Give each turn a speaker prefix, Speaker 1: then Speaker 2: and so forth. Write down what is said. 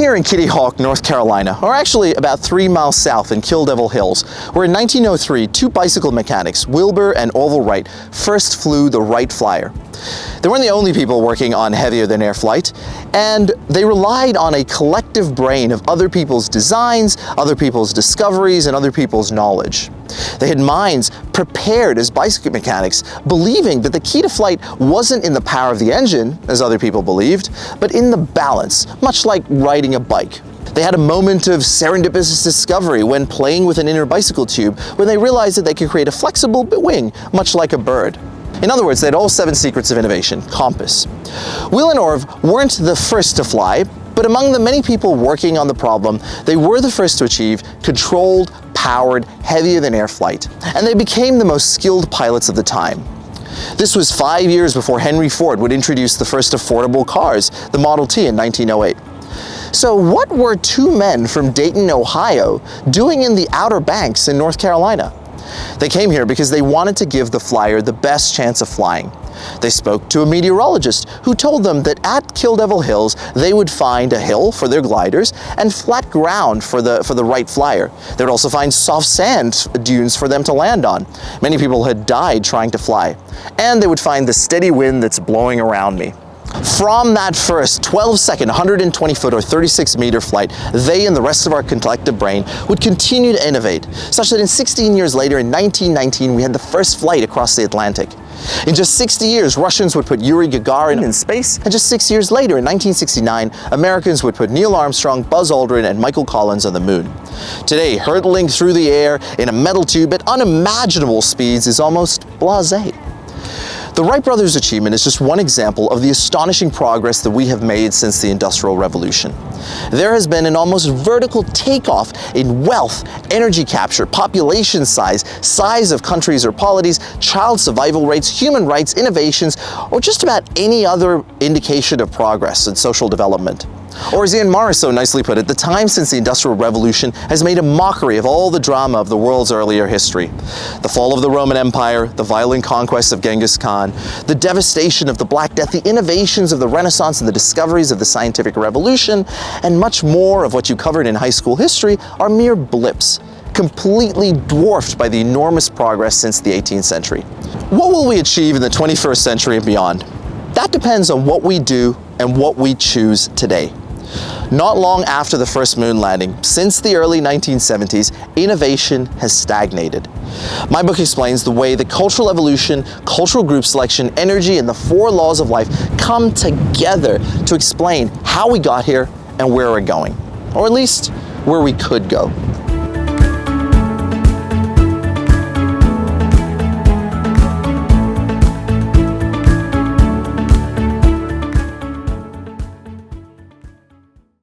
Speaker 1: here in Kitty Hawk, North Carolina, or actually about 3 miles south in Kill Devil Hills, where in 1903, two bicycle mechanics, Wilbur and Orville Wright, first flew the Wright Flyer. They weren't the only people working on heavier-than-air flight, and they relied on a collective brain of other people's designs, other people's discoveries, and other people's knowledge. They had minds prepared as bicycle mechanics, believing that the key to flight wasn't in the power of the engine, as other people believed, but in the balance, much like riding a bike. They had a moment of serendipitous discovery when playing with an inner bicycle tube, when they realized that they could create a flexible wing, much like a bird. In other words, they had all 7 secrets of innovation, compass. Will and Orv weren't the first to fly, but among the many people working on the problem, they were the first to achieve controlled, powered, heavier-than-air flight, and they became the most skilled pilots of the time. This was 5 years before Henry Ford would introduce the first affordable cars, the Model T in 1908. So what were two men from Dayton, Ohio, doing in the Outer Banks in North Carolina? They came here because they wanted to give the Flyer the best chance of flying. They spoke to a meteorologist who told them that at Kill Devil Hills they would find a hill for their gliders and flat ground for the Wright Flyer. They would also find soft sand dunes for them to land on. Many people had died trying to fly. And they would find the steady wind that's blowing around me. From that first 12-second, 120-foot or 36-meter flight, they and the rest of our collective brain would continue to innovate, such that in 16 years later, in 1919, we had the first flight across the Atlantic. In just 60 years, Russians would put Yuri Gagarin in space, and just 6 years later, in 1969, Americans would put Neil Armstrong, Buzz Aldrin, and Michael Collins on the moon. Today, hurtling through the air in a metal tube at unimaginable speeds is almost blasé. The Wright Brothers' achievement is just one example of the astonishing progress that we have made since the Industrial Revolution. There has been an almost vertical takeoff in wealth, energy capture, population size of countries or polities, child survival rates, human rights, innovations, or just about any other indication of progress in social development. Or as Ian Morris so nicely put it, the time since the Industrial Revolution has made a mockery of all the drama of the world's earlier history. The fall of the Roman Empire, the violent conquest of Genghis Khan, the devastation of the Black Death, the innovations of the Renaissance and the discoveries of the scientific revolution, and much more of what you covered in high school history are mere blips, completely dwarfed by the enormous progress since the 18th century. What will we achieve in the 21st century and beyond? That depends on what we do and what we choose today. Not long after the first moon landing, since the early 1970s, innovation has stagnated. My book explains the way that cultural evolution, cultural group selection, energy, and the 4 laws of life come together to explain how we got here and where we're going, or at least where we could go.